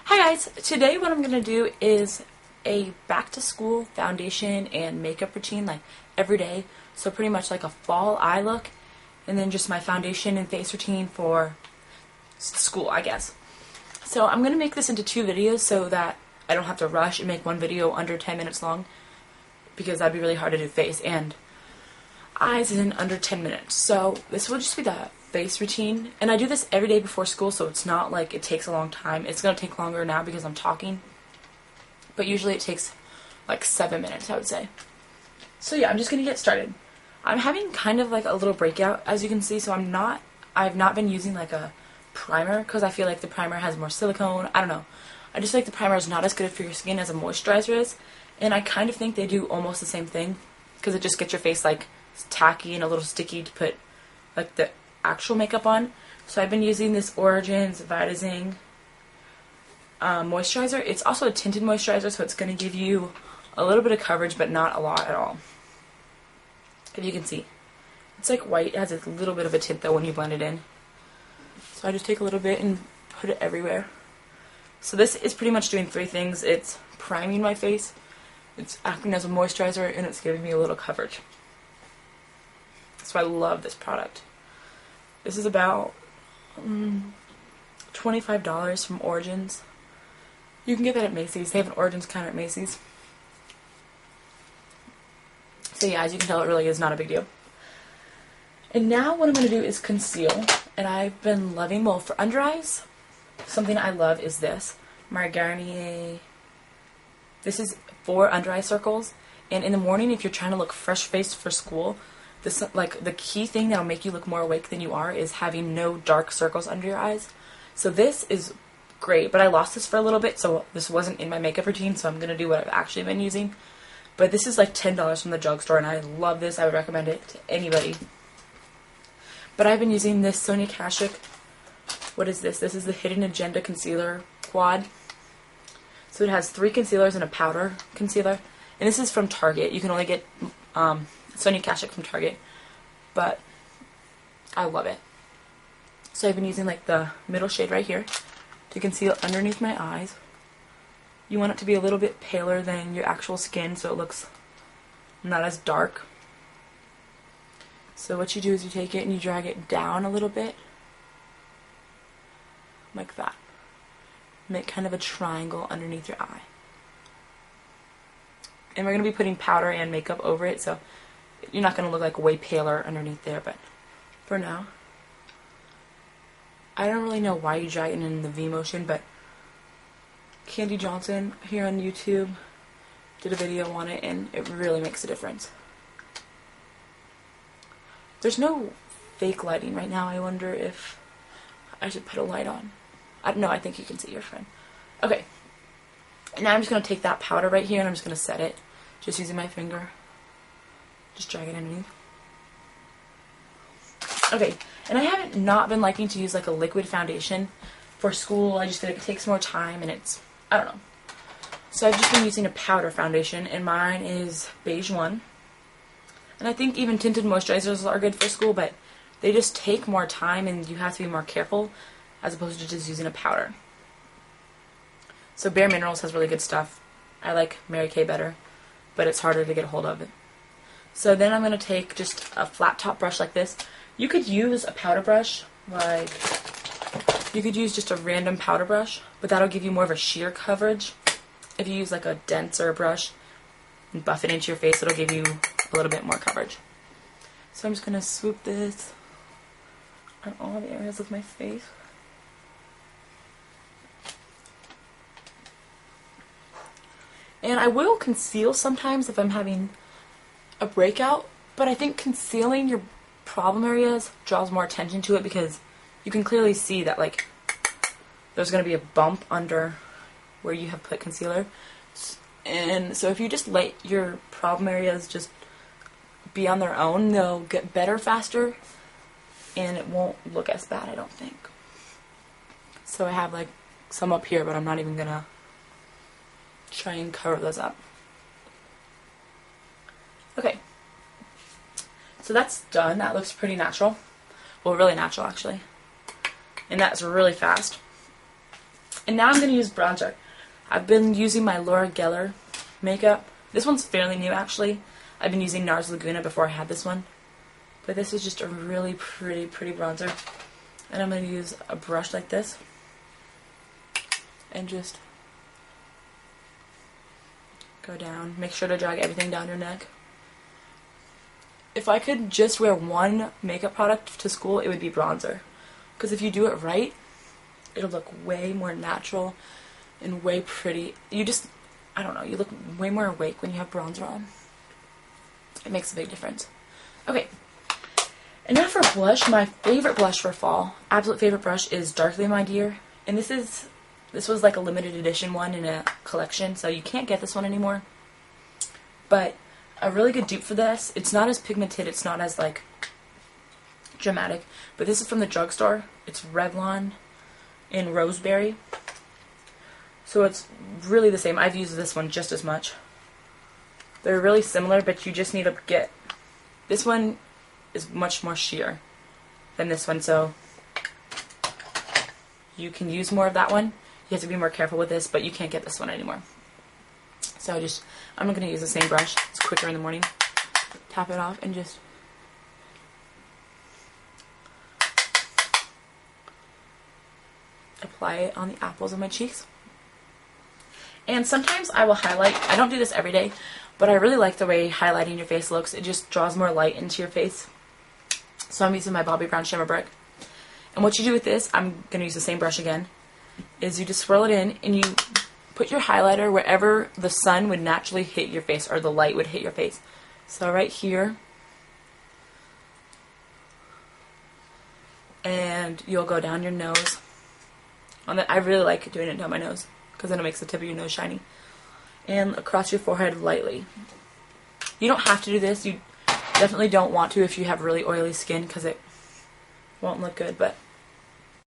Hi guys, today what I'm going to do is a back to school foundation and makeup routine like every day. So pretty much like a fall eye look and then just my foundation and face routine for school, I guess. So I'm going to make this into two videos so that I don't have to rush and make one video under 10 minutes long because that'd be really hard to do face and eyes in under 10 minutes. So this will just be the face routine, and I do this every day before school, so it's not like it takes a long time. It's going to take longer now because I'm talking, but usually it takes like 7 minutes, I would say. So yeah, I'm just going to get started. I'm having kind of like a little breakout, as you can see, so I've not been using like a primer because I feel like the primer has more silicone. I don't know. I just feel like the primer is not as good for your skin as a moisturizer is, and I kind of think they do almost the same thing because it just gets your face like tacky and a little sticky to put like the actual makeup on. So I've been using this Origins Vitazing moisturizer. It's also a tinted moisturizer, so it's going to give you a little bit of coverage but not a lot at all. If you can see, it's like white. It has a little bit of a tint though when you blend it in. So I just take a little bit and put it everywhere. So this is pretty much doing three things. It's priming my face, it's acting as a moisturizer, and it's giving me a little coverage. So I love this product. This is about $25 from Origins. You can get that at Macy's. They have an Origins counter at Macy's. So yeah, as you can tell, it really is not a big deal. And now what I'm going to do is conceal. And I've been loving, well, for under eyes, something I love is this. My Garnier. This is for under eye circles. And in the morning, if you're trying to look fresh-faced for school, this, like, the key thing that'll make you look more awake than you are is having no dark circles under your eyes. So this is great, but I lost this for a little bit, so this wasn't in my makeup routine, so I'm going to do what I've actually been using. But this is like $10 from the drugstore, and I love this. I would recommend it to anybody. But I've been using this Sonia Kashuk. What is this? This is the Hidden Agenda Concealer Quad. So it has 3 concealers and a powder concealer. And this is from Target. You can only get Sonia Kashuk from Target, but I love it. So I've been using like the middle shade right here to conceal underneath my eyes. You want it to be a little bit paler than your actual skin so it looks not as dark. So what you do is you take it and you drag it down a little bit, like that. Make kind of a triangle underneath your eye. And we're going to be putting powder and makeup over it, so you're not going to look like way paler underneath there, but for now. I don't really know why you drag it in the V motion, but Candy Johnson here on YouTube did a video on it, and it really makes a difference. There's no fake lighting right now. I wonder if I should put a light on. I don't know. I think you can see your friend. Okay. And now I'm just going to take that powder right here and I'm just going to set it. Just using my finger. Just drag it underneath. Okay. And I haven't not been liking to use like a liquid foundation for school. I just feel like it takes more time and it's, I don't know. So I've just been using a powder foundation, and mine is Beige 1. And I think even tinted moisturizers are good for school, but they just take more time and you have to be more careful as opposed to just using a powder. So Bare Minerals has really good stuff. I like Mary Kay better, but it's harder to get a hold of it. So then I'm going to take just a flat top brush like this. You could use a powder brush, like you could use just a random powder brush, but that'll give you more of a sheer coverage. If you use like a denser brush and buff it into your face, it'll give you a little bit more coverage. So I'm just going to swoop this on all the areas of my face. And I will conceal sometimes if I'm having a breakout, but I think concealing your problem areas draws more attention to it because you can clearly see that like there's going to be a bump under where you have put concealer. And so if you just let your problem areas just be on their own, they'll get better faster and it won't look as bad, I don't think. So I have like some up here, but I'm not even going to try and cover those up. Okay. So that's done. That looks pretty natural. Well, really natural, actually. And that's really fast. And now I'm going to use bronzer. I've been using my Laura Geller makeup. This one's fairly new, actually. I've been using NARS Laguna before I had this one. But this is just a really pretty bronzer. And I'm going to use a brush like this. And just go down. Make sure to drag everything down your neck. If I could just wear one makeup product to school, it would be bronzer. Because if you do it right, it'll look way more natural and way pretty. You just, I don't know, you look way more awake when you have bronzer on. It makes a big difference. Okay. And now for blush, my favorite blush for fall, absolute favorite brush is Darkly My Dear. And this was like a limited edition one in a collection, so you can't get this one anymore. But a really good dupe for this, it's not as pigmented, it's not as like dramatic, but this is from the drugstore. It's Revlon in Roseberry. So it's really the same. I've used this one just as much. They're really similar, but you just need to get, this one is much more sheer than this one, so you can use more of that one. You have to be more careful with this, but you can't get this one anymore. So I'm going to use the same brush. It's quicker in the morning. Tap it off and just apply it on the apples of my cheeks. And sometimes I will highlight. I don't do this every day, but I really like the way highlighting your face looks. It just draws more light into your face. So I'm using my Bobbi Brown Shimmer Brick. And what you do with this, I'm going to use the same brush again, is you just swirl it in and you put your highlighter wherever the sun would naturally hit your face or the light would hit your face. So right here. And you'll go down your nose. I really like doing it down my nose because then it makes the tip of your nose shiny. And across your forehead lightly. You don't have to do this. You definitely don't want to if you have really oily skin because it won't look good, but